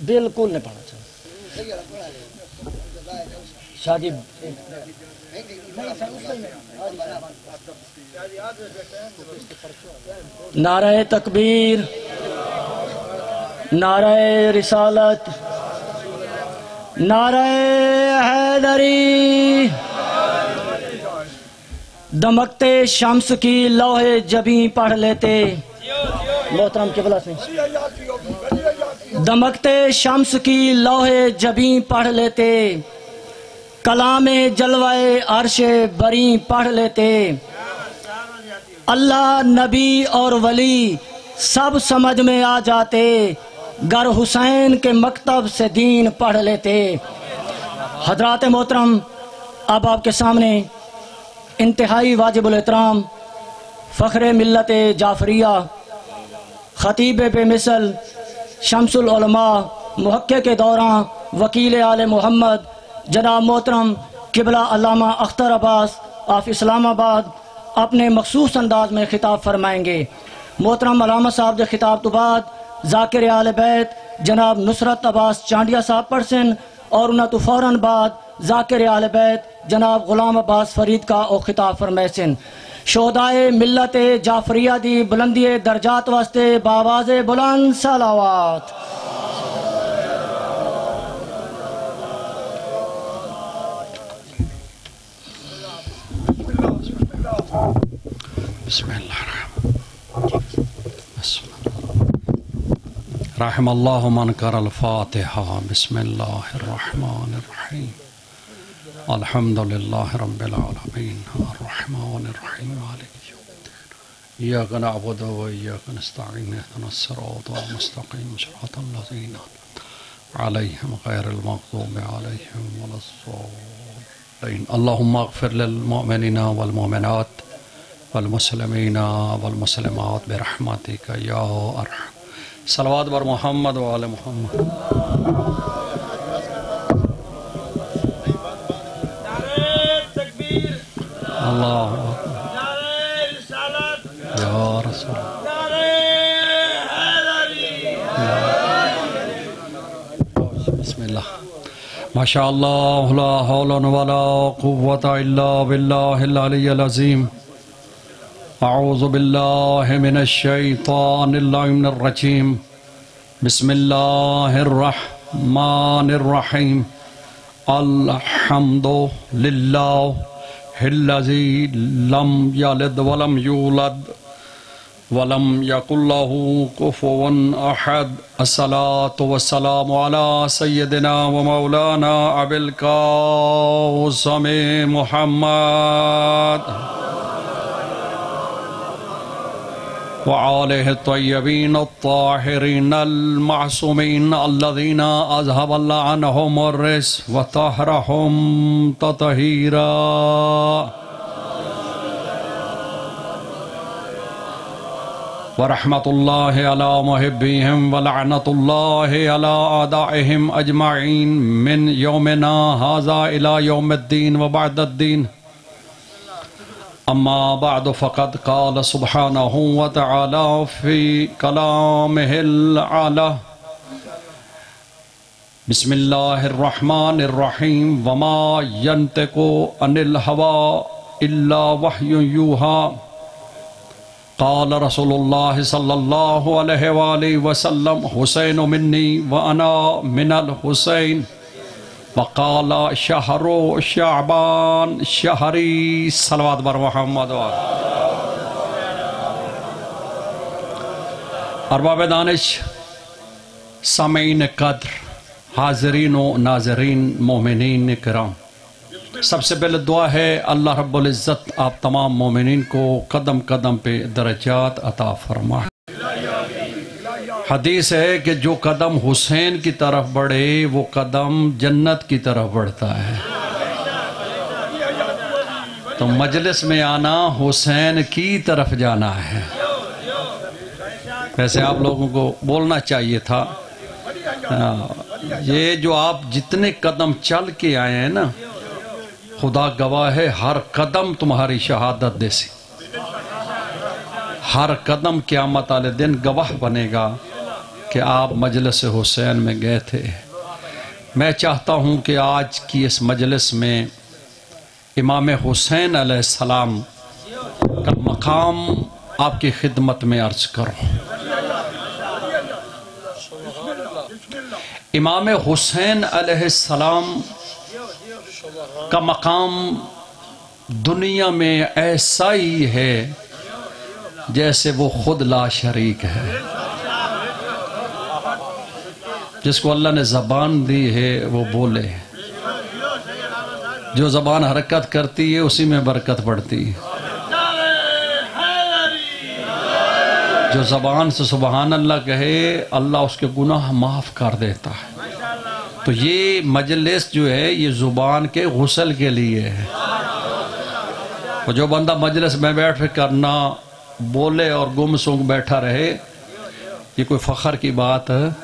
बिल्कुल नहीं पढ़ना चाहिए शादी। नारे तकबीर, नारे रिसालत, नारे हैदरी। दमकते शम्स की लोहे जबी पढ़ लेते। मोहतरम किबला से दमकते शम्स की लोहे जबी पढ़ लेते, कलामे जलवाए अर्शे बरी पढ़ लेते। अल्लाह नबी और वली सब समझ में आ जाते, गर हुसैन के मकतब से दीन पढ़ लेते। हजरात मोहतरम, अब आपके सामने इंतहाई वाजिबुल एहतराम फ़ख्रे मिल्लत जाफरिया, ख़तीब बेमिसल, शम्सुल उलमा, मुहक्किक़ के दौरान, वकील आले मोहम्मद, जनाब मोहतरम किबला अल्लामा अख्तर अब्बास ऑफ इस्लामाबाद अपने मखसूस अंदाज में खिताब फरमाएंगे। मोहतरम अल्लामा साहब के खिताब तो बाद ज़ाकिर आले बैत जनाब नुसरत अब्बास चांडिया साहब पढ़सन और उन्हें तो फ़ौरन बाद ज़ाकिर आले बैत जनाब ग़ुलाम अब्बास फरीद का ओ खिताब फरमासन। शोहदाए मिल्लत जाफरिया दी बुलंदी दर्जात वास्ते बावाज़े बुलंद सलावत। रहमल्लाहु मन करल फातिहा। बिस्मिल्लाहिर्रहमानिर्रहीम। अल्हम्दुलिल्लाहि रब्बिल आलमीन अर्रहमानिर रहीम मालिकि यौमिद्दीन इय्याका नअबुदु व इय्याका नस्तईन इहदिनस सिरातल मुस्तक़ीम सिरातल लज़ीना अनअमता अलैहिम गैरिल मग़ज़ूबि अलैहिम वलद्दॉल्लीन। अल्लाहुम्मा अग़फ़िर लिल मुअमिनीना वल मुअमिनात वल मुस्लिमीना वल मुस्लिमात बिरहमतिका या अरहम। सलवात बर मोहम्मद व आले मोहम्मद। अल्लाह या रसूल बिस्मिल्लाह। माशाअल्लाह ला हौला वला कुव्वता इल्ला बिल्लाहिल अलिय्यिल अज़ीम। अऊज़ु बिल्लाहि मिनश शैतानिर रजीम। बिस्मिल्लाहिर रहमानिर रहीम। अल्हम्दुलिल्लाहिल्लज़ी लम यलिद वलम यूलद वलम यकुल लहू कुफुवन अहद। अस्सलातु वस्सलामु अला सय्यदिना व मौलाना अबिल कासिम मुहम्मद व आलिहि तय्यबीन अत्ताहिरीन अल-मासूमीन अल्लज़ीना अज़हबल्लाहु अन्हुमुर रिज्स व तहरहुम ततहीरा। व रहमतुल्लाहि अला मुहिब्बिहिम व लअनतुल्लाहि अला अदाइहिम अजमईन मिन यौमिना हाज़ा इला यौमिद्दीन व बअदद्दीन। अम्मा बाद फ़क़द क़ाल सुब्हानहु व तआला फ़ी कलामिहिल आला। बिस्मिल्लाहिर्रहमानिर्रहीम। वमा यंतिक़ु अनिल हवा इल्ला वह्युन यूहा। क़ाल रसूलुल्लाह सल्लल्लाहु अलैहि वसल्लम हुसैनु मिन्नी व अना मिनल हुसैन। वक़ाला शहरो शाबान शहरी। सलवात बर मोहम्मद। अरबाब दानिश, सामीन कद्र, हाज़रीन व नाज़रीन, मोमिनीन किराम, सबसे पहले दुआ है अल्लाह रब्बुल इज़्ज़त आप तमाम मोमिनीन को कदम कदम पे दरजात अता फरमाए। हदीस है कि जो कदम हुसैन की तरफ बढ़े वो कदम जन्नत की तरफ बढ़ता है। तो मजलिस में आना हुसैन की तरफ जाना है। वैसे आप लोगों को बोलना चाहिए था। ये जो आप जितने कदम चल के आए हैं ना, खुदा गवाह है, हर कदम तुम्हारी शहादत जैसी। हर कदम क़यामत वाले दिन गवाह बनेगा कि आप मजलिस हुसैन में गए थे। मैं चाहता हूँ कि आज की इस मजलिस में इमाम हुसैन अलैहिस्सलाम का मकाम आपकी खिदमत में अर्ज करूँ। इमाम हुसैन अलैहिस्सलाम का मकाम दुनिया में ऐसा ही है जैसे वो खुद ला शरीक है। जिसको अल्लाह ने ज़बान दी है वो बोले, जो ज़बान हरकत करती है उसी में बरकत पड़ती है। जो ज़बान से सुबहान अल्लाह कहे अल्लाह उसके गुनाह माफ़ कर देता है। तो ये मजलिस जो है ये ज़ुबान के गुस्ल के लिए है। और जो बंदा मजलिस में बैठ कर करना बोले और गुमसुम बैठा रहे, ये कोई फ़ख्र की बात है।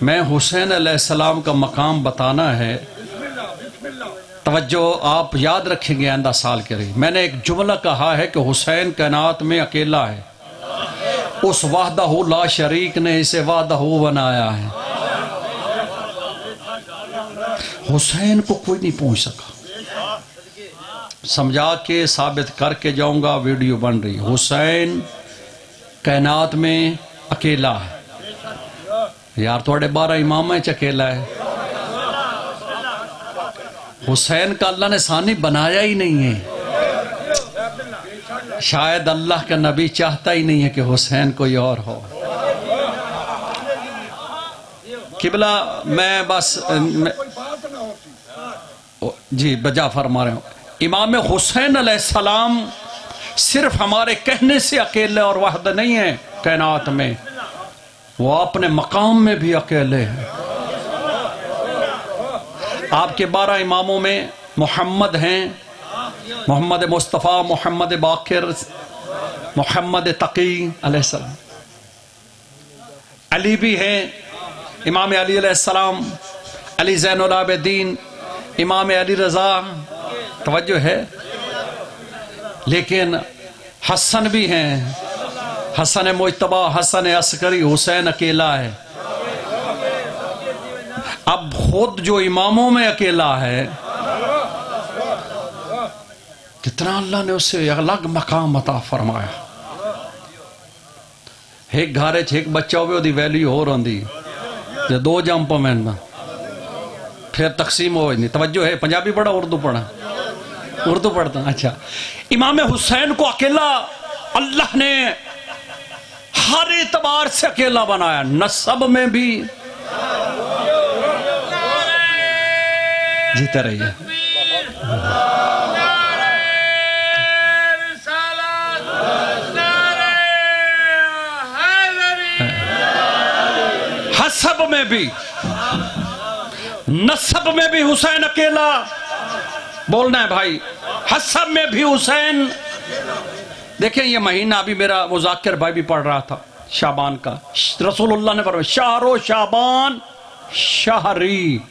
मैं हुसैन अलैहिस्सलाम का मकाम बताना है। तवज्जो, आप याद रखेंगे आइंदा साल के लिए। मैंने एक जुमला कहा है कि हुसैन कायनात में अकेला है। उस वाहदहू ला शरीक ने इसे वाहदहू बनाया है। हुसैन को कोई नहीं पहुंच सका। समझा के साबित करके जाऊंगा, वीडियो बन रही। हुसैन कायनात में अकेला है। यार थोड़े 12 इमाम च अकेला है। हुसैन का अल्लाह ने सानी बनाया ही नहीं है। शायद अल्लाह का नबी चाहता ही नहीं है कि हुसैन कोई और हो। किबला मैं बस जी बजा फरमा रहे हूँ। इमाम हुसैन अलैहिस्सलाम सिर्फ हमारे कहने से अकेले और वहद नहीं है कायनात में, वो अपने मकाम में भी अकेले हैं। आपके 12 इमामों में मोहम्मद हैं, मोहम्मद मुस्तफ़ा, मोहम्मद बाकिर, मोहम्मद तकी अलैहिस्सलाम। अली भी हैं, इमाम अली अलैहिस्सलाम, अली ज़ैनुल आबिदीन, इमाम अली रज़ा, तवज्जो है। लेकिन हसन भी हैं, हसन मुज्तबा, हसन अस्करी। हुसैन अकेला है। अब खुद जो इमामों में अकेला है, कितना अल्लाह ने उसे अलग मकाम अता फरमाया। एक घर एक बच्चा हो वैल्यू होर होंदी, जो 2 जंप में फिर तकसीम हो नहीं। तवज्जो है। पंजाबी पढ़ा उर्दू पढ़ा? उर्दू पढ़ता। अच्छा, इमाम हुसैन को अकेला अल्लाह ने हर एतबार से अकेला बनाया। नसब में भी जीते रहिए। हसब में भी, नसब में भी हुसैन अकेला। बोलना है भाई, हसब में भी हुसैन। देखें ये महीना अभी मेरा मुज़ाकिर भाई भी पढ़ रहा था शाबान का। रसूलुल्लाह ने फरमाया शाहरो शाबान शाहरी,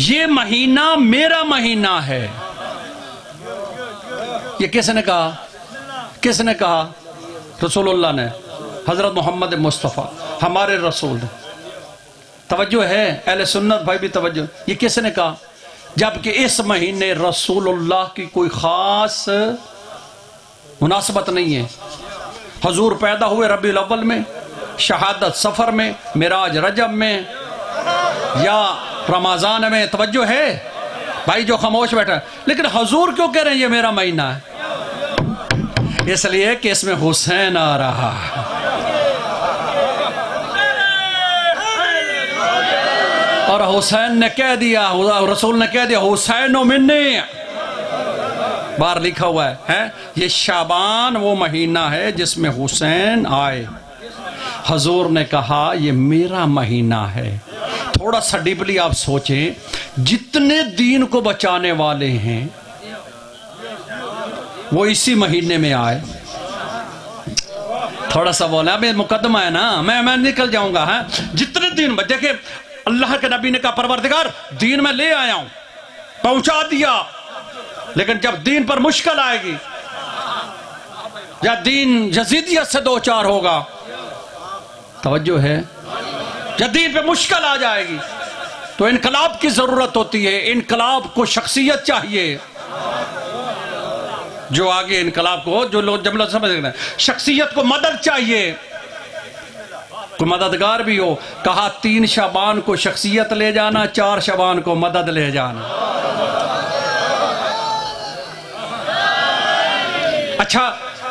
ये महीना मेरा महीना है। ये किसने कहा? किसने कहा? रसूलुल्लाह ने, हजरत मोहम्मद मुस्तफ़ा हमारे रसूल ने। तवज्जो है अहले सुन्नत भाई भी तवज्जो। ये किसने कहा? जबकि इस महीने रसूलुल्लाह की कोई खास मुनासबत नहीं है। हजूर पैदा हुए रबीउल अव्वल में, शहादत सफर में, मिराज रजब में या रमजान में। तवज्जो है भाई जो खामोश बैठा है। लेकिन हजूर क्यों कह रहे हैं ये मेरा महीना है? इसलिए कि इसमें हुसैन आ रहा है। और हुसैन ने कह दिया, रसूल ने कह दिया हुसैन मिन्नी, बाहर लिखा हुआ है। ये शाबान वो महीना है जिसमें हुसैन आए। हजूर ने कहा ये मेरा महीना है। थोड़ा सा डीपली आप सोचें, जितने दीन को बचाने वाले हैं वो इसी महीने में आए। थोड़ा सा बोला, अभी मुकदमा है ना, मैं निकल जाऊंगा। है जितने दीन, देखिए अल्लाह के नबी ने कहा परवरदिगार दीन में ले आया हूं, पहुंचा दिया। लेकिन जब दीन पर मुश्किल आएगी या दीन यजीदियत से 2-4 होगा तवज्जो है। जब दीन पे मुश्किल आ जाएगी तो इनकलाब की जरूरत होती है। इनकलाब को शख्सियत चाहिए जो आगे इनकलाब को, जो लोग जब लोग समझ रहे हैं, शख्सियत को मदद चाहिए, कोई मददगार भी हो। कहा 3 शाबान को शख्सियत ले जाना, 4 शाबान को मदद ले जाना। अच्छा,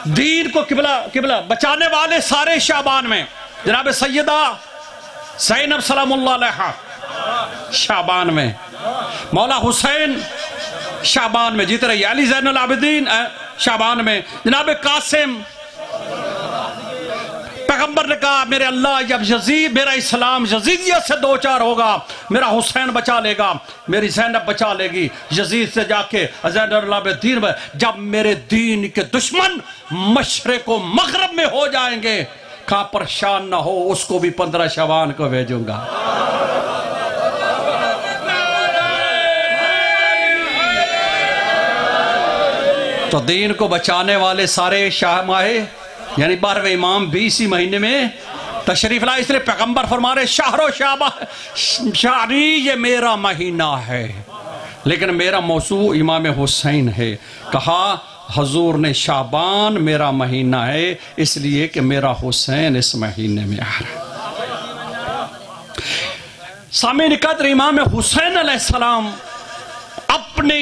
दीन को किबला किबला बचाने वाले सारे शाबान में जनाब सैयदा ज़ैनब सलामुल्लाह अलैहा शाबान में, मौला हुसैन शाबान में जीते रही, अली ज़ैनुल आबिदीन शाबान में, जनाब कासिम। पैगंबर ने कहा मेरे अल्लाह जब यजीद, मेरा इस्लाम यजीदियत से 2-4 होगा, मेरा हुसैन बचा लेगा, मेरी ज़ैनब बचा लेगी यजीद से जाके ज़ैनुल आबिदीन में। जब मेरे दीन के दुश्मन मशरिक़ व मग़रिब में हो जाएंगे, कहा परेशान ना हो, उसको भी 15 शाबान को भेजूंगा। तो दीन को बचाने वाले सारे शाह माहे यानी 12वें इमाम भी इसी महीने में तशरीफ लाए। इसलिए पैगंबर फरमा रहे शाहरो शाहरी ये मेरा महीना है, लेकिन मेरा मौसू इमाम हुसैन है। कहा हजूर ने शाबान मेरा महीना है इसलिए कि मेरा हुसैन इस महीने में आ रहा। सामीन कद्र इमाम हुसैन अलैहिस्सलाम अपने,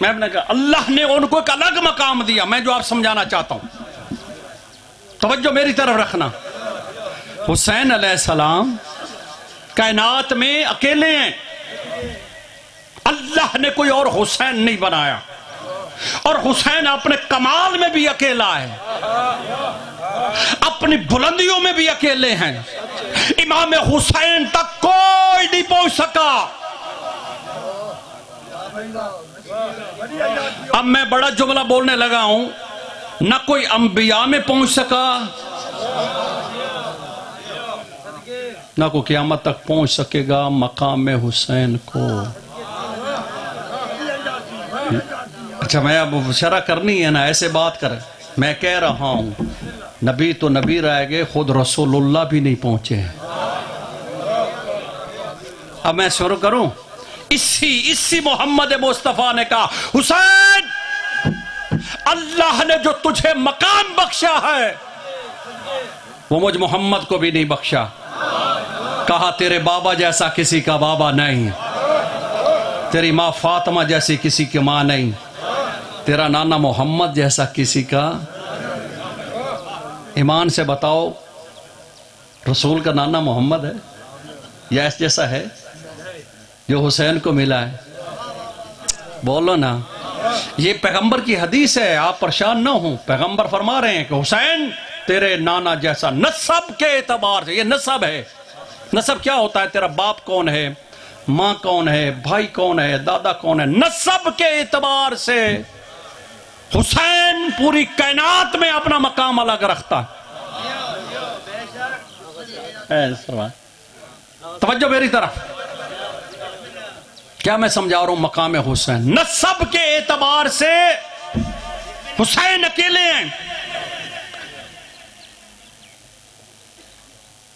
मैं कहा अल्लाह ने उनको एक अलग मकाम दिया। मैं जो आप समझाना चाहता हूं, तवज्जो मेरी तरफ रखना। हुसैन अलैहिस्सलाम कायनात में अकेले हैं, अल्लाह ने कोई और हुसैन नहीं बनाया, और हुसैन अपने कमाल में भी अकेला है, अपनी बुलंदियों में भी अकेले हैं। इमाम हुसैन तक कोई नहीं पहुंच सका। अब मैं बड़ा जुमला बोलने लगा हूं, न कोई अंबिया में पहुंच सका, न कोई क़यामत तक पहुंच सकेगा मकाम में हुसैन को। अच्छा, मैं अब शरा करनी है ना, ऐसे बात कर। मैं कह रहा हूं नबी तो नबी रह गए, खुद रसूलुल्लाह भी नहीं पहुंचे। अब मैं शुरू करूं। इसी मोहम्मद मुस्तफा ने कहा हुसैन, अल्लाह ने जो तुझे मकाम बख्शा है वो मुझ मोहम्मद को भी नहीं बख्शा। कहा तेरे बाबा जैसा किसी का बाबा नहीं, तेरी माँ फातिमा जैसी किसी की माँ नहीं, तेरा नाना मोहम्मद जैसा किसी का। ईमान से बताओ, रसूल का नाना मोहम्मद है या इस जैसा है जो हुसैन को मिला है? बोलो ना। ये पैगंबर की हदीस है, आप परेशान ना हो। पैगंबर फरमा रहे हैं कि हुसैन तेरे नाना जैसा, नसब के एतबार से। ये नसब है। नसब क्या होता है? तेरा बाप कौन है, माँ कौन है, भाई कौन है, दादा कौन है। नसब के एतबार से हुसैन पूरी कायनात में अपना मकाम अलग रखता है। तवज्जो मेरी तरफ, क्या मैं समझा रहा हूं? मकाम हुसैन नसब के एतबार से हुसैन अकेले हैं।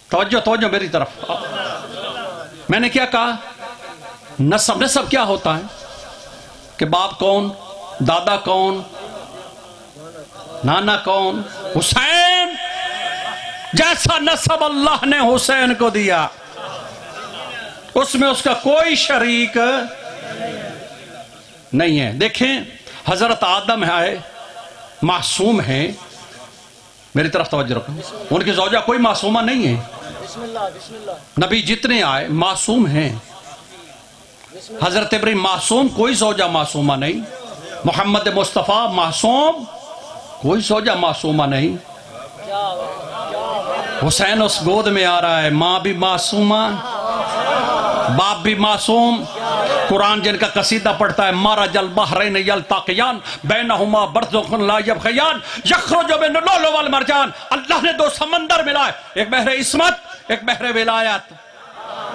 तवज्जो मेरी तरफ। मैंने क्या कहा? नसब। नसब क्या होता है कि बाप कौन, दादा कौन, नाना कौन। हुसैन जैसा नसब अल्लाह ने हुसैन को दिया, उसमें उसका कोई शरीक नहीं है। देखें, हजरत आदम है, मासूम है। मेरी तरफ तवज्जो रखो। उनकी ज़ौजा कोई मासूमा नहीं है। नबी जितने आए मासूम हैं। हजरत इब्राहीम मासूम, कोई ज़ौजा मासूमा नहीं। मोहम्मद मुस्तफ़ा मासूम, कोई ज़ौजा मासूमा नहीं। हुसैन उस गोद में आ रहा है, माँ भी मासूमा, बाप भी मासूम। कुरान जिनका कसीदा पढ़ता है, मारा जल बहरैन यल्ताक़ियान बैनहुमा बरज़ख़ुन ला यबग़ियान यख़रुजु मिन लुलु वल मरजान। अल्लाह ने 2 समंदर मिलाए, एक बहरे इस्मत, एक बहरे विलायत।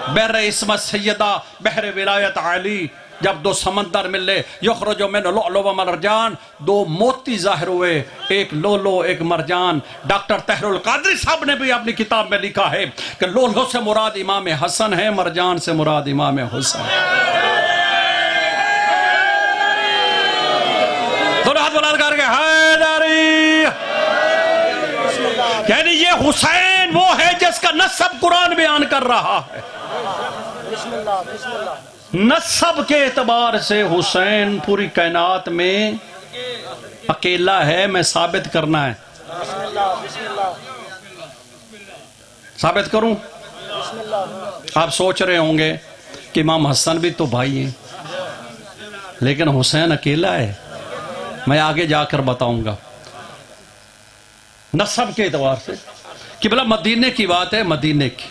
बहरे इस्मत सैयदा, बहरे विलायत अली। जब दो समंदर मिले, युखरजो मिन लुअलुअ व मरजान, दो मोती जाहिर हुए, एक लोलो एक मरजान। डॉक्टर तहरुल कादरी साहब ने भी अपनी किताब में लिखा है कि लोलो से मुराद इमाम हसन है, मरजान से मुराद इमाम हुसैन। दोनों हाथ बुलंद करके हैदरी, यानी ये हुसैन वो है जिसका नस्ब कुरान बयान कर रहा है। नस्ब के एतबार से हुसैन पूरी कायनात में अकेला है। मैं साबित करना है, साबित करूं? आप सोच रहे होंगे कि इमाम हसन भी तो भाई हैं, लेकिन हुसैन अकेला है। मैं आगे जाकर बताऊंगा नस्ब के एतबार से कि भला मदीने की बात है। मदीने की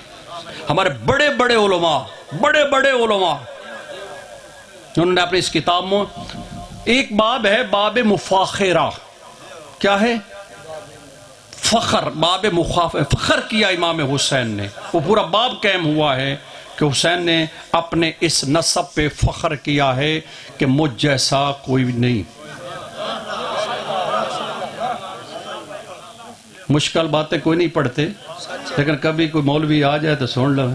हमारे बड़े बड़े उलमा, बड़े बड़े उलमा, उन्होंने अपनी इस किताब में एक बाब है, बाब मुफाखिरा। क्या है? फखर, बाब मुखाफिर, फखर किया इमाम हुसैन ने। वो पूरा बाब कायम हुआ है कि हुसैन ने अपने इस नस्ब पे फखर किया है कि मुझ जैसा कोई नहीं। मुश्किल बातें कोई नहीं पढ़ते, लेकिन कभी कोई मौलवी आ जाए तो सुन लो।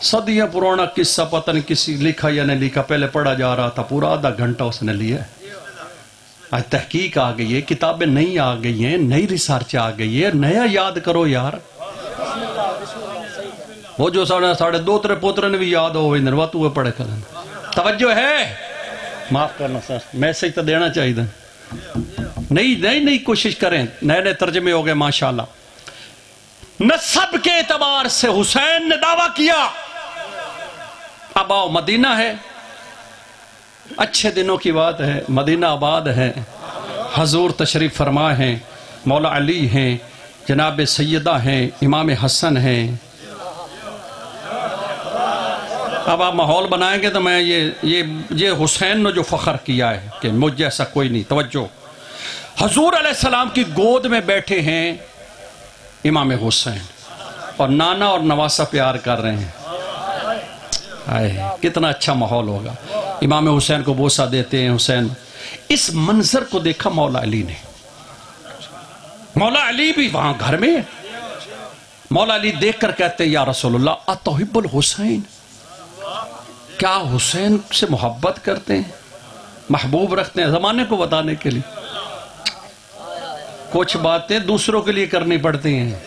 सदियां पुराना किस्सा, पता नहीं किसी लिखा या नहीं लिखा, पहले पढ़ा जा रहा था, पूरा आधा घंटा उसने लिया। आज तहकीक आ गई है, किताबें नई आ गई हैं, नई रिसर्च आ गई है, नया याद करो यार। वो जो साढ़े दो तेरे पोतरे ने भी याद हो नरवा तू पढ़े कर। तवज्जो है, माफ करना सर, मैसेज तो देना चाहिए। नई कोशिश करें, नए नए तर्जमे हो गए माशाल्लाह। नस्ब के एतबार से हुसैन ने दावा किया। अब आओ, मदीना है, अच्छे दिनों की बात है, मदीना आबाद है, हजूर तशरीफ फरमा हैं, मौला अली हैं, जनाब सैयदा हैं, इमाम हसन हैं। अब आप माहौल बनाएंगे तो मैं ये हुसैन ने जो फख्र किया है कि मुझ जैसा कोई नहीं। तवज्जो, हजूर अलैहिस्सलाम की गोद में बैठे हैं इमाम हुसैन और नाना और नवासा प्यार कर रहे हैं। आए, कितना अच्छा माहौल होगा। इमाम हुसैन को बोसा देते हैं हुसैन। इस मंजर को देखा मौला अली ने। मौला अली भी वहां घर में। मौला अली देखकर कहते हैं, या रसूलुल्लाह अतुहिब्बुल हुसैन, क्या हुसैन से मोहब्बत करते हैं, महबूब रखते हैं? जमाने को बताने के लिए कुछ बातें दूसरों के लिए करनी पड़ती हैं।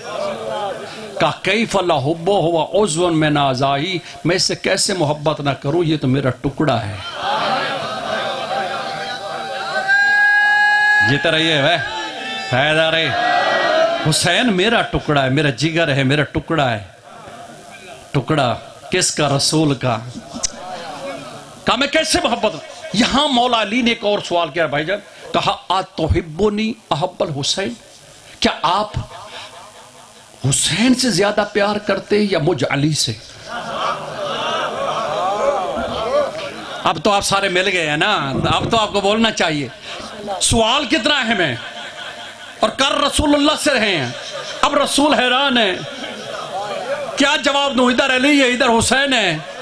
का कैफ हुब्बो हुआ उज़्वन में नाज़ाही, मैं इससे कैसे मोहब्बत ना करूं, ये तो मेरा टुकड़ा है। जीते रहिए वह फायदा रहे। हुसैन मेरा टुकड़ा है, मेरा जिगर है, मेरा टुकड़ा है। टुकड़ा किसका? रसूल का। कहा मैं कैसे मोहब्बत। यहां मौला अली ने एक और सवाल किया भाईजान, कहा अतुहिब्बुनी अहब्बल हुसैन, क्या आप हुसैन से ज्यादा प्यार करते या मुझ अली से? अब तो आप सारे मिल गए हैं ना, अब तो आपको बोलना चाहिए। सवाल कितना अहम है और कर रसूलुल्लाह से रहे हैं। अब रसूल हैरान है, क्या जवाब दूं? इधर अली है, इधर हुसैन है।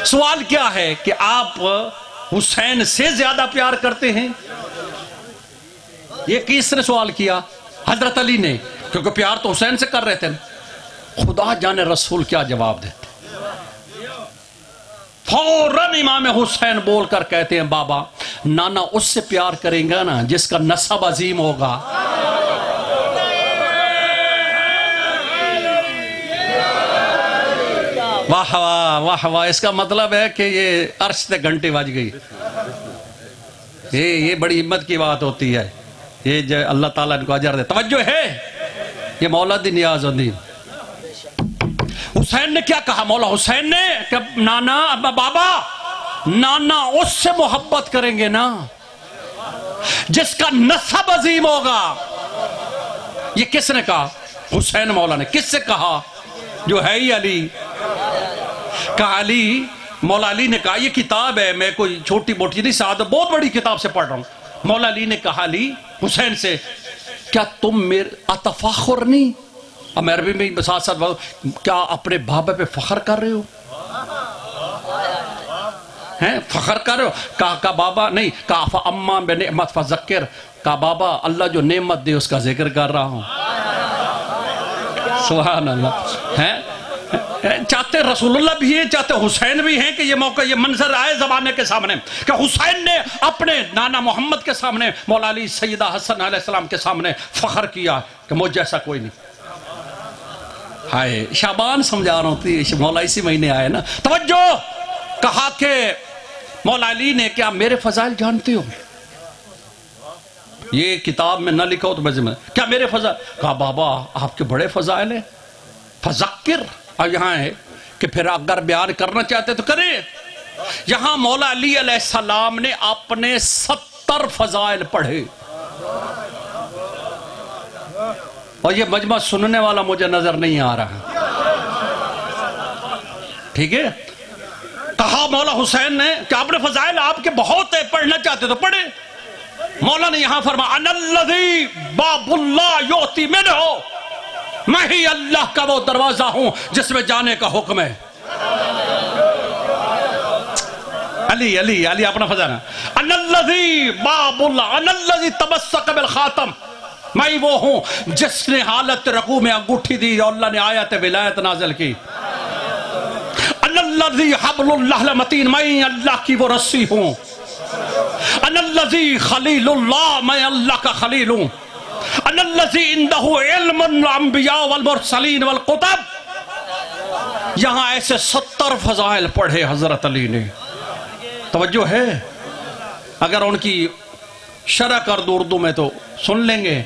सवाल क्या है कि आप हुसैन से ज्यादा प्यार करते हैं? ये किसने सवाल किया? हजरत अली ने, क्योंकि प्यार तो हुसैन से कर रहे थे। खुदा जाने रसूल क्या जवाब देते। फौरन इमाम हुसैन बोलकर कहते हैं, बाबा नाना उससे प्यार करेंगे ना जिसका नसब अजीम होगा। वाह वाह वाह वाह। इसका मतलब है कि ये अर्श से घंटी बज गई। ये बड़ी हिम्मत की बात होती है। ये जो अल्लाह ताला इनको अजर दे। तवज्जो है, ये मौला दी नियाज़ुद्दीन हुसैन ने क्या कहा? मौला हुसैन ने कि नाना बाबा, नाना उससे मोहब्बत करेंगे ना जिसका नसब अजीम होगा। ये किसने कहा? हुसैन मौला ने। किससे कहा? जो है ही अली। कहा अली, मौला अली ने कहा, ये किताब है, मैं कोई छोटी मोटी नहीं, साथ बहुत बड़ी किताब से पढ़ रहा हूं। मौला अली ने कहा अली हुसैन से, क्या तुम मेरे अतफाखुर नहीं, अब मैं अरबी में साथ साथ क्या अपने बाबा पे फख्र कर रहे हो? हैं फखर करो। का बाबा नहीं का अम्मा बेनेमत फज़क्र, का बाबा अल्लाह जो नेमत दे उसका जिक्र कर रहा हूँ। सुभान अल्लाह। हैं चाहते रसूलुल्लाह भी हैं, चाहते हुसैन भी हैं कि ये मौका ये मंजर आए ज़माने के सामने कि हुसैन ने अपने नाना मोहम्मद के सामने मौला अली सैयदा हसन अलैहिस्सलाम के सामने फखर किया कि मुझ जैसा कोई नहीं। हाय शाबान समझा रहा हूँ, मौला इसी महीने आए ना। तवज्जो, कहा कि मौला अली ने क्या मेरे फजाइल जानते हो? ये किताब में न लिखा हो तो मैं क्या मेरे फजाइल? कहा बाबा आपके बड़े फजाइल हैं, फज़क्र। और यहाँ है कि फिर अगर बयान करना चाहते तो करें। यहाँ मौला अली अलैहिस्सलाम ने अपने 70 फजाइल पढ़े और ये मजमा सुनने वाला मुझे नजर नहीं आ रहा। ठीक है, कहा मौला हुसैन ने कि अपने फजाइल आपके बहुत है, पढ़ना चाहते तो पढ़े। मौला ने यहां फरमा अनल्लज़ी बाबुल्लाह योती मिन्हु, मैं ही अल्लाह का वो दरवाजा हूं जिसमें जाने का हुक्म है। अली अली अली अपना फजाना अनल्लज़ी बाबुल्लाह अनल्लज़ी तमस्सक बिल खातम, मैं वो हूं जिसने हालत रकू में अंगूठी दी और अल्लाह ने आयत विलायत नाज़िल की। अनल्लज़ी हब्लुल्लाह मतीन, मैं अल्लाह की वो रस्सी हूं। अनल्लज़ी खलीलुल्लाह, मैं अल्लाह का खलील हूं। अनल्लज़ी इंदहु इल्मुल अंबिया वल मुरसलीन वल कुतुब। यहां ऐसे 70 फजाइल पढ़े हजरत अली ने। तवज्जो है, अगर उनकी शरह कर दो उर्दू में तो सुन लेंगे।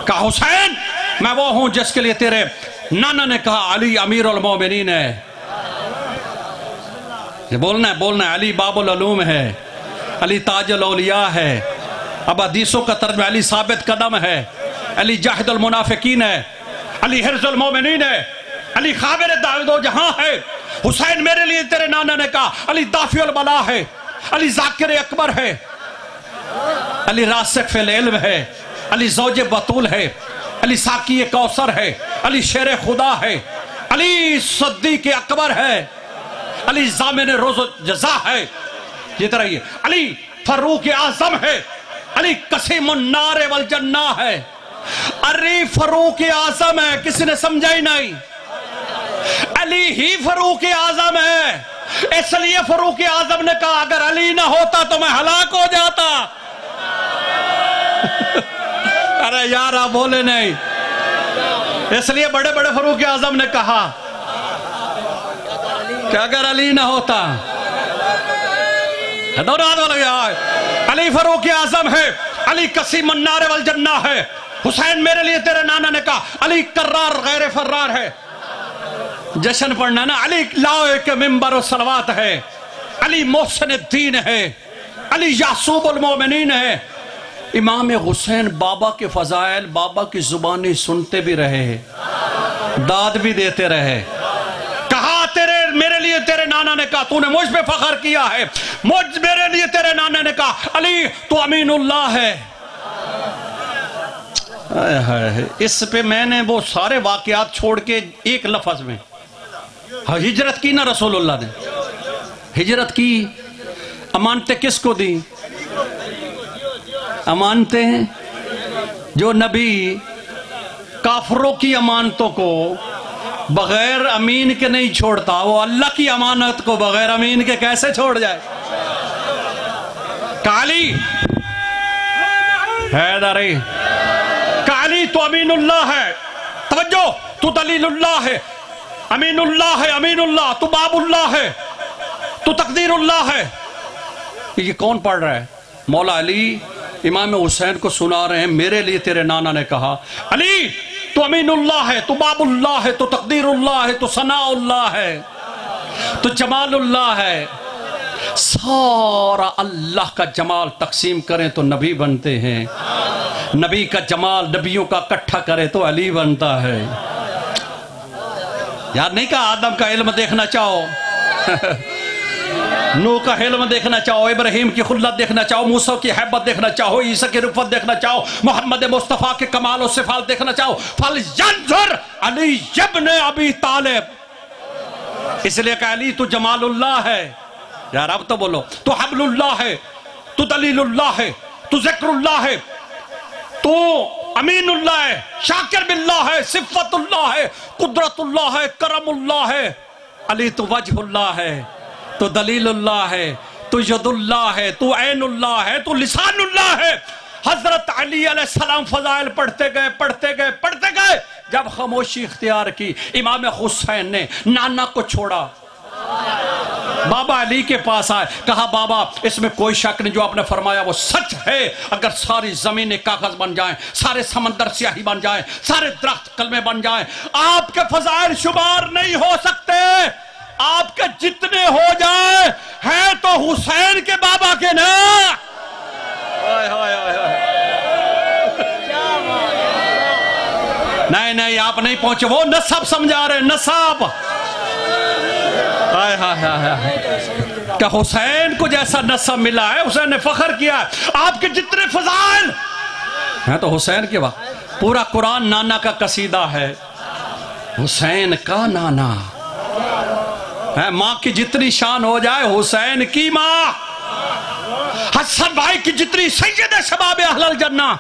कहा हुसैन मैं वो हूं जिसके लिए तेरे नाना ने कहा अली अमीरुल मोमिनीन है। बोलना है बोलना है, अली बाबुल उलूम है, अली ताजुल औलिया है। अब हदीसों का तर्जुमा अली साबित कदम है, अली जाहिदुल मुनाफिकीन है, अली हिर्जुल मोमिनीन है, अली खाबिर दाऊद जहां है। हुसैन मेरे लिए तेरे नाना ने कहा अली दाफिउल बला है, अली जाकिर अकबर है, अली रासिक फिल इल्म है, अली ज़ौज बतूल है, अली साकी कौसर है, अली शेर खुदा है, अली सद्दीक अकबर है, अली ज़ामिन रोज़ो जज़ा है। ये तरह ये अली फरूक आज़म है, अली कसीमुन नार वल जन्ना है। अली फरूक आज़म है, किसी ने समझा ही नहीं। अली ही फरूक आज़म है, इसलिए फरूक आज़म ने कहा अगर अली ना होता तो मैं हलाक हो जाता। अरे यार आप बोले नहीं, इसलिए बड़े बड़े फरूक आज़म ने कहा कि अगर अली ना होता। अली फरूक आज़म है, अली कसीमुन नार वल जन्ना है। हुसैन मेरे लिए तेरे नाना ने कहा अली कर्रार गैर फर्रार है, जश्न पढ़ना ना। अली लाए के मिंबर और सलवात है, अली मोहसिन दीन है, अली यासूबुल मोमिनीन है। इमाम हुसैन बाबा के फजाइल बाबा की जुबानी सुनते भी रहे, दाद भी देते रहे। कहा तेरे मेरे लिए तेरे नाना ने कहा तूने मुझ पे फखर किया है, मेरे लिए तेरे नाना ने कहा अली तू अमीनुल्लाह है। इस पे मैंने वो सारे वाकयात छोड़ के एक लफ्ज में हिजरत की ना, रसूलुल्लाह ने हिजरत की। अमानतें किसको दी? अमानतें जो नबी काफरों की अमानतों को बगैर अमीन के नहीं छोड़ता, वो अल्लाह की अमानत को बगैर अमीन के कैसे छोड़ जाए? काली हैदरी काली तो अमीनुल्लाह है। तवज्जो, तू दलीलुल्लाह है, अमीनुल्लाह है, अमीनुल्लाह तू बाबुल्लाह है, तू तकदीरुल्लाह है। ये कौन पढ़ रहा है? मौला अली इमाम हुसैन को सुना रहे हैं। मेरे लिए तेरे नाना ने कहा अली तू अमीनुल्लाह है, तू बाबुल्लाह है, तू तकदीरुल्लाह है, तू सनाउल्लाह है, तू जमालुल्लाह है। सारा अल्लाह का जमाल तकसीम करें तो नबी बनते हैं, नबी का जमाल नबियों का इकट्ठा करे तो अली बनता है। यार नहीं कहा आदम का इल्म देखना चाहो, नूह का इल्म देखना चाहो, इब्राहिम की खुल्लत देखना चाहो, मूसा की हैबत देखना चाहो, ईसा की रुफ़त देखना चाहो, मोहम्मद मुस्तफ़ा के कमाल और सिफ़ात देखना चाहो, फल यंजुर अली इब्न अबी तालिब। इसलिए कहा अली तू जमालुल्लाह है, यार अब तो बोलो। तू हबलुल्लाह है, तू दलीलुल्लाह है, तू ज़िक्रुल्लाह है, तू अमीनुल्लाह है, शाकिर बिल्लाह है, सिफ़तुल्लाह है, कुदरतुल्लाह है, करमुल्लाह है, अली तू वजहुल्लाह है, तू दलीलुल्लाह है, तू यदुल्लाह है, तू ऐनुल्लाह है, तू लिसानुल्लाह है। हजरत अली अलैहिस्सलाम फजाइल पढ़ते गए पढ़ते गए पढ़ते गए, जब खामोशी इख्तियार की, इमाम हुसैन ने नाना को छोड़ा, बाबा अली के पास आए, कहा बाबा इसमें कोई शक नहीं, जो आपने फरमाया वो सच है। अगर सारी जमीनें कागज बन जाएं, सारे समंदर स्याही बन जाएं, सारे दरख्त कलमे बन जाएं, आपके फजाइल शुमार नहीं हो सकते। आपके जितने हो जाए हैं तो हुसैन के बाबा के ना। नहीं नहीं आप नहीं पहुंचे, वो नसब समझा रहे, नसब। हाय हाय हाय, क्या हुसैन को जैसा नसब मिला है, हुसैन ने फख्र किया, आपके जितने फजाइल हैं तो हुसैन के बाद। पूरा कुरान नाना का कसीदा है, हुसैन का नाना है। माँ की जितनी शान हो जाए हुसैन की माँ, हसन भाई की जितनी सैयद शबाब अहलल जन्ना।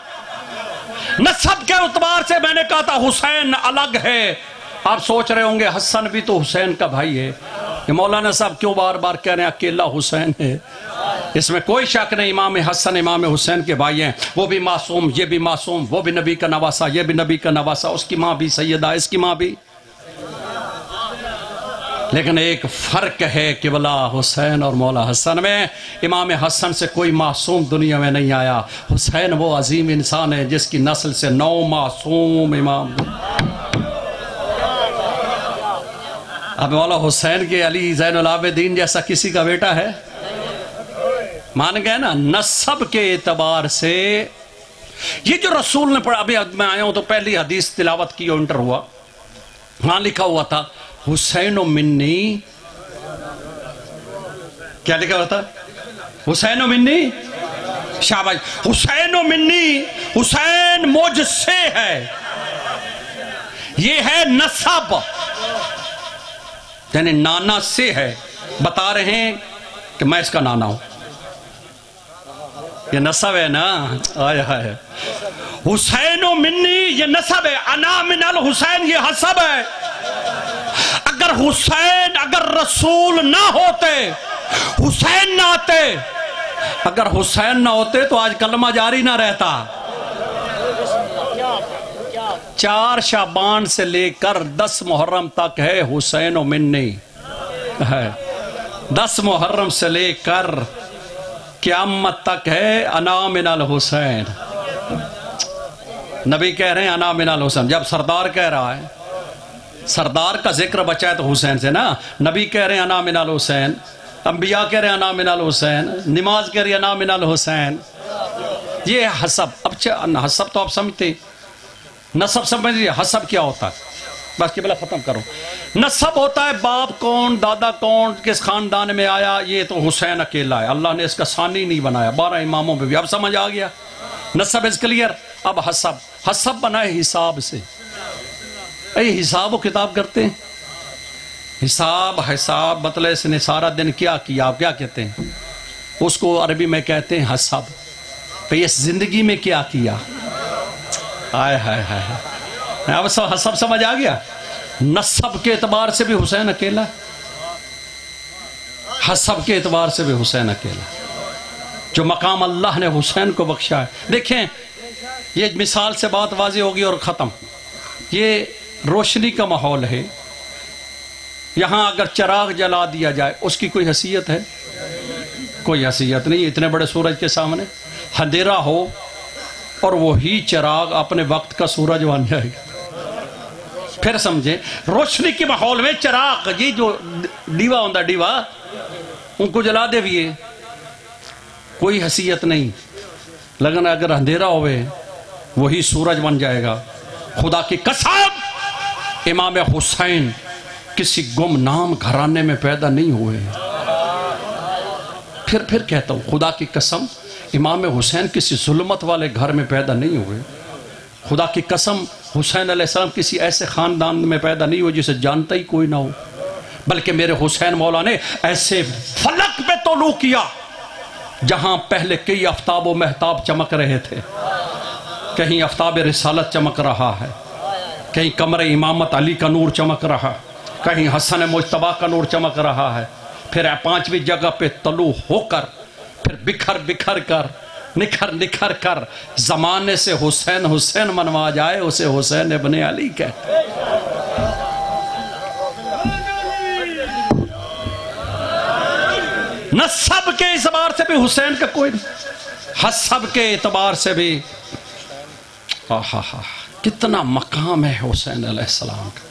नसब के उतबार से मैंने कहा था हुसैन अलग है। आप सोच रहे होंगे हसन भी तो हुसैन का भाई है, ये मौलाना साहब क्यों बार बार कह रहे हैं अकेला हुसैन है। इसमें कोई शक नहीं, इमाम हसन इमाम हुसैन के भाई हैं। वो भी मासूम, ये भी मासूम, वो भी नबी का नवासा, ये भी नबी का नवासा, उसकी माँ भी सैयदा, इसकी माँ भी। लेकिन एक फर्क है किबला हुसैन और मौला हसन में। इमाम हसन से कोई मासूम दुनिया में नहीं आया, हुसैन वो अजीम इंसान है जिसकी नस्ल से 9 मासूम इमाम। अब मौला हुसैन के अली ज़ैनुल आबिदीन जैसा किसी का बेटा है? मान गए ना, नसब के एतबार से। ये जो रसूल ने पढ़ा, अभी मैं आया हूं तो पहली हदीस तिलावत की और इंटर हुआ, वहां लिखा हुआ था हुसैन मिन्नी। क्या लिखा हुआ था? हुसैन मिन्नी, शाबाश, हुसैन मिन्नी, हुसैन मुझसे है। ये है नसब, यानी नाना से है। बता रहे हैं कि मैं इसका नाना हूं, ये नसब है ना। आया है हुसैन मिन्नी, ये नसब है। अना मिनल हुसैन, ये हसब है। अगर हुसैन, अगर रसूल ना होते, हुसैन ना आते, अगर हुसैन ना होते तो आज कलमा जारी ना रहता। 4 शाबान से लेकर 10 मुहर्रम तक है हुसैन मिन्नी है। 10 मुहर्रम से लेकर क़यामत तक है अना मिनल हुसैन। नबी कह रहे हैं अना मिनल हुसैन। जब सरदार कह रहा है, सरदार का जिक्र बचा है तो हुसैन से ना। नबी कह रहे हैं अना मिनल हुसैन, अंबिया कह रहे हैं अना मिनल हुसैन, नमाज कह रही है अना मिनल हुसैन। ये हसब। अब हसब तो आप समझते, नसब समझिए। हसब क्या होता है? बस के बला खत्म करो। नसब होता है बाप कौन, दादा कौन, किस खानदान में आया। ये तो हुसैन अकेला है, अल्लाह ने इसका सानी नहीं बनाया। 12 इमामों पे भी। अब समझ आ गया, नसब इज क्लियर। अब हसब, हसब बनाए हिसाब से। हिसाब वो किताब करते हैं, हिसाब हिसाब मतलब इसने सारा दिन क्या किया, आप क्या कहते हैं उसको? अरबी में कहते हैं हसब। तो इस जिंदगी में क्या किया। आय हाय हाय, अब सब समझ आ गया। नसब के एतबार से भी हुसैन अकेला, हसब के एतबार से भी हुसैन अकेला। जो मकाम अल्लाह ने हुसैन को बख्शा है। देखें, ये मिसाल से बात वाज़ेह होगी और ख़त्म। ये रोशनी का माहौल है। यहाँ अगर चिराग जला दिया जाए उसकी कोई हैसियत है? कोई हैसियत नहीं। इतने बड़े सूरज के सामने अंधेरा हो और वही चिराग अपने वक्त का सूरज बन जाएगा। फिर समझे, रोशनी के माहौल में चिराग, ये जो दीवा होता दीवा, उनको जला दे भी कोई हैसियत नहीं। लेकिन अगर अंधेरा होवे वही सूरज बन जाएगा। खुदा की कसम, इमाम हुसैन किसी गुमनाम घराने में पैदा नहीं हुए। फिर कहता हूं, खुदा की कसम, इमाम हुसैन किसी जुल्मत वाले घर में पैदा नहीं हुए। खुदा की कसम, हुसैन अलैहिस्सलाम किसी ऐसे खानदान में पैदा नहीं हुए जिसे जानता ही कोई ना हो। बल्कि मेरे हुसैन मौला ने ऐसे फलक पे तोलू किया जहां पहले कई आफ्ताब व महताब चमक रहे थे। कहीं आफ्ताब रिसालत चमक रहा है, कहीं कमर इमामत अली का नूर चमक रहा, कहीं हसन मुज्तबा का नूर चमक रहा है। फिर पांचवी जगह पे तलू होकर फिर बिखर बिखर कर निखर निखर कर जमाने से हुसैन हुसैन मनवा जाए, उसे हुसैन इब्ने अली कहते। नस्ब के एतबार से भी हुसैन का कोई नहीं, हसब के एतबार से भी आहा हा कितना मकाम है हुसैन अलैहिस्सलाम का।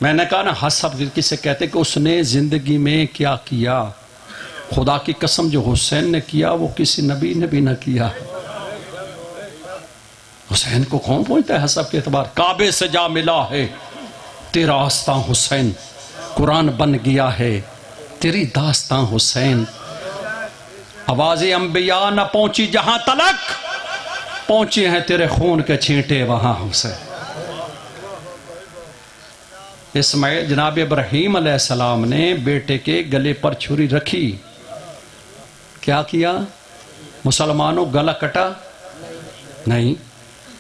मैंने कहा ना, हसब किसे कहते कि उसने जिंदगी में क्या किया। खुदा की कसम जो हुसैन ने किया वो किसी नबी ने भी ना किया। हुसैन को कौन पहुंचता है हसब के एतबार। काबे से जा मिला है तेरा आस्तां हुसैन, कुरान बन गया है तेरी दास्तां हुसैन। आवाज़े अंबिया न पहुंची जहां तलक, पहुंचे हैं तेरे खून के छींटे वहां हुसैन। इस्माइल जनाब इब्राहीम अलैहिस्सलाम ने बेटे के गले पर छुरी रखी, क्या किया मुसलमानों, गला कटा नहीं।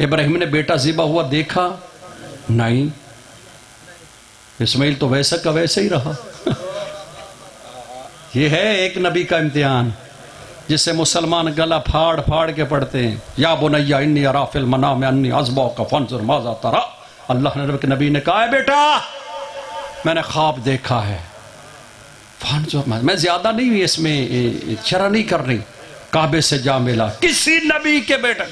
इब्राहीम ने बेटा ज़िबा हुआ देखा नहीं। इस्माइल तो वैसा का वैसे ही रहा। ये है एक नबी का इम्तिहान जिससे मुसलमान गला फाड़ फाड़ के पढ़ते हैं। या बुनैया इन्नी अरा फिल मनाम अन्नी अज़बा का फंजुर माज़ा तरा। अल्लाह के नबी ने कहा है बेटा मैंने ख्वाब देखा है, फंजुर। मैं ज्यादा नहीं इसमें शरा नहीं कर रही। काबे से जा मिला किसी नबी के बेटे।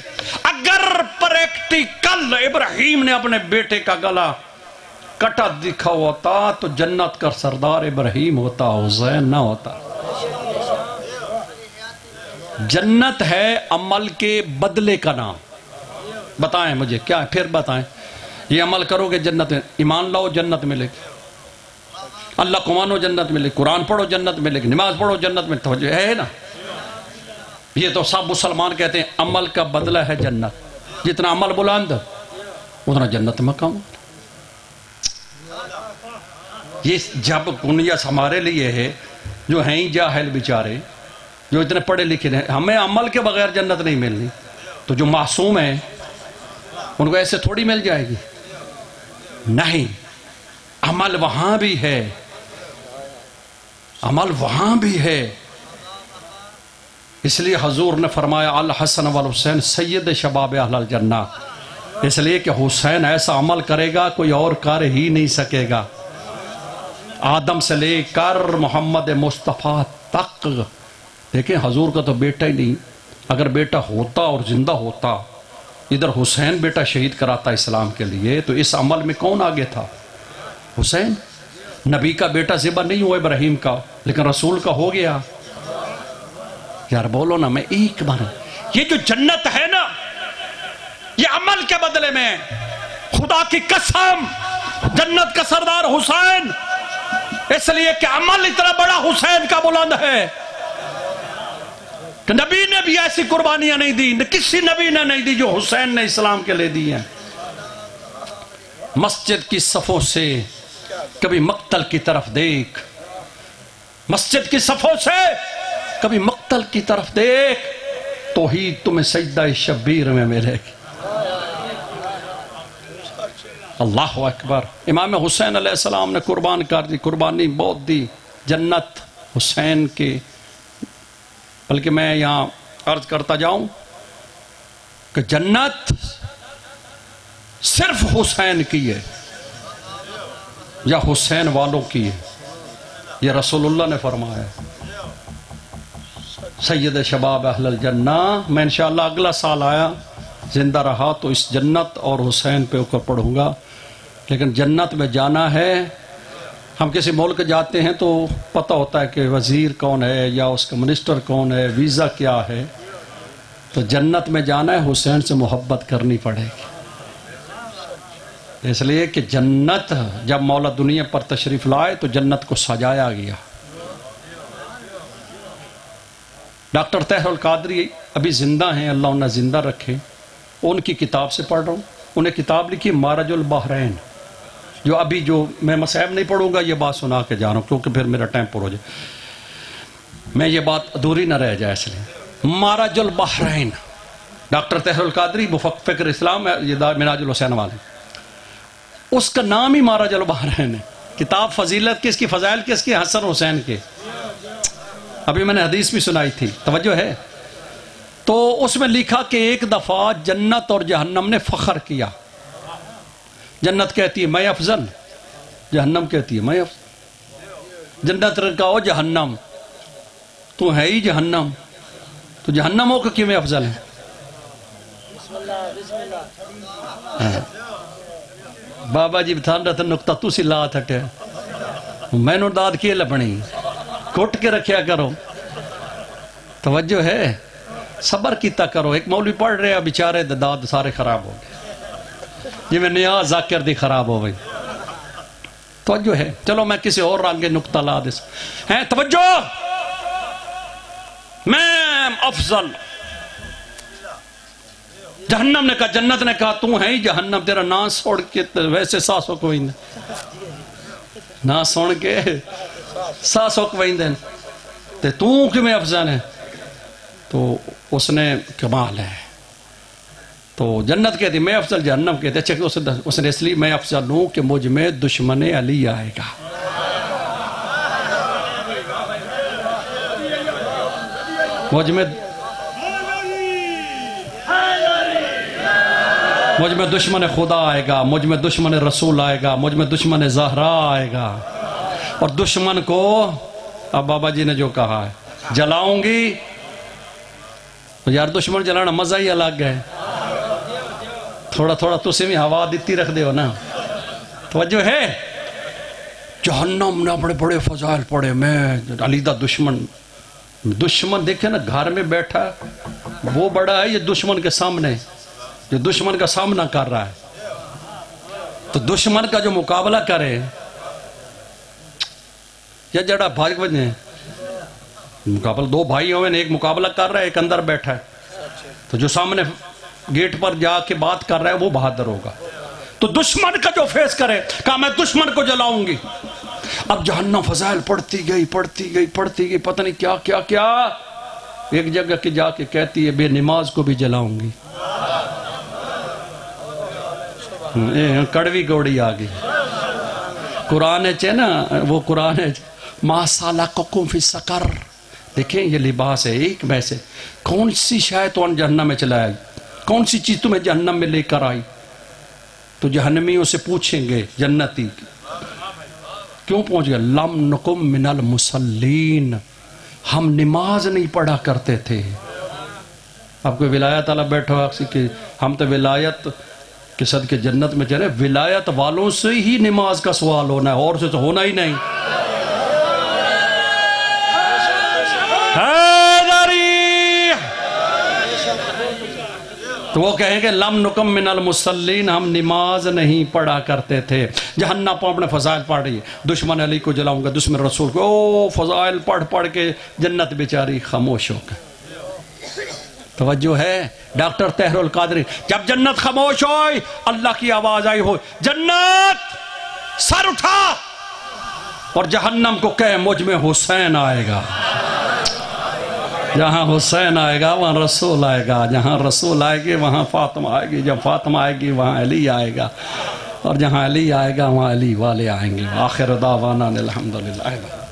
अगर प्रैक्टिकल इब्राहीम ने अपने बेटे का गला कटा दिखा होता तो जन्नत का सरदार इब्राहीम होता, हुसैन ना होता। जन्नत है अमल के बदले का नाम। बताएं मुझे क्या है, फिर बताएं। ये अमल करोगे जन्नत में, ईमान लाओ जन्नत मिलेगी, अल्लाह को मानो जन्नत मिलेगी, कुरान पढ़ो जन्नत मिलेगी, नमाज पढ़ो जन्नत में, तो है ना। ये तो सब मुसलमान कहते हैं अमल का बदला है जन्नत। जितना अमल बुलंद उतना जन्नत मकाम। ये जब दुनिया हमारे लिए है जो हैं ही जाहिल बेचारे, जो इतने पढ़े लिखे हैं, हमें अमल के बगैर जन्नत नहीं मिलनी। तो जो मासूम है उनको ऐसे थोड़ी मिल जाएगी, नहीं। अमल वहां भी है, अमल वहां भी है। इसलिए हजूर ने फरमाया अल हसन वल हुसैन सैयद शबाब अहल जन्ना। इसलिए कि हुसैन ऐसा अमल करेगा कोई और कर ही नहीं सकेगा। आदम से लेकर मोहम्मद मुस्तफ़ा तक देखें, हजूर का तो बेटा ही नहीं। अगर बेटा होता और जिंदा होता, इधर हुसैन बेटा शहीद कराता इस्लाम के लिए, तो इस अमल में कौन आगे था? हुसैन। नबी का बेटा ज़िबा नहीं हुआ इब्राहीम का, लेकिन रसूल का हो गया। यार बोलो ना, मैं एक बार, ये जो जन्नत है ना, ये अमल के बदले में, खुदा की कसम जन्नत का सरदार हुसैन। इसलिए कि अमल इतना बड़ा हुसैन का बुलंद है कि नबी ने भी ऐसी कुर्बानियां नहीं दी, किसी नबी ने नहीं दी जो हुसैन ने इस्लाम के लिए दी हैं। मस्जिद की सफों से कभी मक्तल की तरफ देख, मस्जिद की सफों से कभी मक्तल की तरफ देख, तो ही तुम्हें सजदा शब्बीर में मिलेगी। अल्लाह अकबर। इमाम हुसैन अलैहिस्सलाम ने कुर्बान कर दी, कुर्बानी बहुत दी। जन्नत हुसैन के, बल्कि मैं यहाँ अर्ज करता जाऊं कि जन्नत सिर्फ हुसैन की है या हुसैन वालों की है, यह रसूलुल्लाह ने फरमाया। सैयद शबाब अहल जन्ना। मैं इंशाअल्लाह अगला साल आया, जिंदा रहा तो इस जन्नत और हुसैन पे ऊपर पढ़ूंगा। लेकिन जन्नत में जाना है, हम किसी मुल्क जाते हैं तो पता होता है कि वज़ीर कौन है या उसका मिनिस्टर कौन है, वीज़ा क्या है। तो जन्नत में जाना है, हुसैन से मोहब्बत करनी पड़ेगी। इसलिए कि जन्नत जब मौला दुनिया पर तशरीफ़ लाए तो जन्नत को सजाया गया। डॉक्टर तहरुल कादरी अभी ज़िंदा हैं, अल्लाह उन्हें ज़िंदा रखे। उनकी किताब से पढ़ रहा हूँ। उन्हें किताब लिखी मारजुल बहरैन, जो अभी जो मैं मसाइब नहीं पढ़ूंगा, ये बात सुना के जा रहा हूँ क्योंकि फिर मेरा टाइम पूरा हो जाए, मैं ये बात अधूरी ना रह जाए इसलिए। माराजुल बहरैन, डॉक्टर तहरुल कादरी मुफक्किर इस्लाम, ये मिनाजुल हुसैन वाले, उसका नाम ही माराजुल बहरैन है। किताब फजीलत किसकी, फजाइल किसकी, हसन हुसैन के। अभी मैंने हदीस भी सुनाई थी, तवज्जो है। तो उसमें लिखा कि एक दफ़ा जन्नत और जहन्नम ने फ़ख्र किया। जन्नत कहती है मैं अफजल, जहन्नम कहती है मैं अफजल। जन्नत ने कहा जहन्नम तू है ही जहन्नम, तो जहन्नम हो कि मैं अफजल है। बाबा जी बता रहा था नुकता तुसी ला थटे, मैनू दाद की लभनी, कुट के रखा करो, तवज्जो है, सबर कीता करो। एक मौलवी पढ़ रहे बेचारे दाद सारे खराब हो गए, जिवें नियाज जाकिर दी खराब हो गई। तवज्जो है, चलो मैं किसी और रंग नुकता ला दे हैं। तवज्जो, मैं अफजल। जहन्नम ने कहा, जन्नत ने कहा तू है ही जहन्नम, तेरा ना छोड़ के वैसे सासो कोई ना सुन के सासो कोई ते तू किमें अफजल है। तो उसने कमाल है, तो जन्नत कहती मैं अफजल, जहन्नम कहते अच्छा उसने इसलिए मैं अफजल हूं कि मुझ में दुश्मन अली आएगा। मुझ में दुश्मन खुदा आएगा, मुझ में दुश्मन रसूल आएगा, मुझ में दुश्मन ज़हरा आएगा। और दुश्मन को अब बाबा जी ने जो कहा है जलाऊंगी, तो यार दुश्मन जलाना मजा ही अलग है। थोड़ा थोड़ा तुसे भी हवा दिती रख दे हो ना, तवज्जो है। जहन्नम ने बड़े बड़े फजाइल पड़े, मैं अली दा दुश्मन। दुश्मन देखे ना घर में बैठा वो बड़ा है, ये दुश्मन के सामने, जो दुश्मन का सामना कर रहा है, तो दुश्मन का जो मुकाबला करे या जड़ा भाई बने मुकाबला, दो भाई हो, एक मुकाबला कर रहा है, एक अंदर बैठा है, तो जो सामने गेट पर जाके बात कर रहा है वो बहादुर होगा। तो दुश्मन का जो फेस करे, कहा मैं दुश्मन को जलाऊंगी। अब जहन्नम फजाइल पढ़ती गई पढ़ती गई पढ़ती गई, पता नहीं क्या क्या क्या, एक जगह की जाके कहती है बेनमाज को भी जलाऊंगी। कड़वी गौड़ी आ गई। कुरान है ना, वो कुरान है मासाला कुकुम फी सकर। देखें ये लिबास है एक में से, कौन सी शायद तो जहन्नम में चलाई, कौन सी चीज तुम्हें जहन्नम में लेकर आई। तो जहन्नमियों से पूछेंगे जन्नती क्यों पहुंच गए, लम नकुम मिनल मुसल्लीन, हम नमाज नहीं पढ़ा करते थे। आपको विलायत वाला बैठा कि हम तो विलायत के सदके जन्नत में चले, विलायत वालों से ही नमाज का सवाल होना है, और से तो होना ही नहीं। तो वो कहेंगे लम नुकम मिनल मुसल्लीन, हम नमाज नहीं पढ़ा करते थे। जहन्नम पर अपने फजाइल पढ़ रही है, दुश्मन अली को जलाऊंगा, दुश्मन रसूल को, ओ फजाइल पढ़ पढ़ के जन्नत बेचारी खामोश हो गई। तवज्जो है। डॉक्टर तहरुल कादरी, जब जन्नत खामोश हो अल्लाह की आवाज आई हो, जन्नत सर उठा, और जहन्नम को कहे मुझ में हुसैन आएगा। जहाँ हुसैन आएगा वहाँ रसूल आएगा, जहाँ रसूल आएगी वहाँ फातिमा आएगी, जब फातिमा आएगी वहाँ अली आएगा, और जहाँ अली आएगा वहाँ अली वाले आएंगे। आखिर दावाना अल्हम्दुलिल्लाह।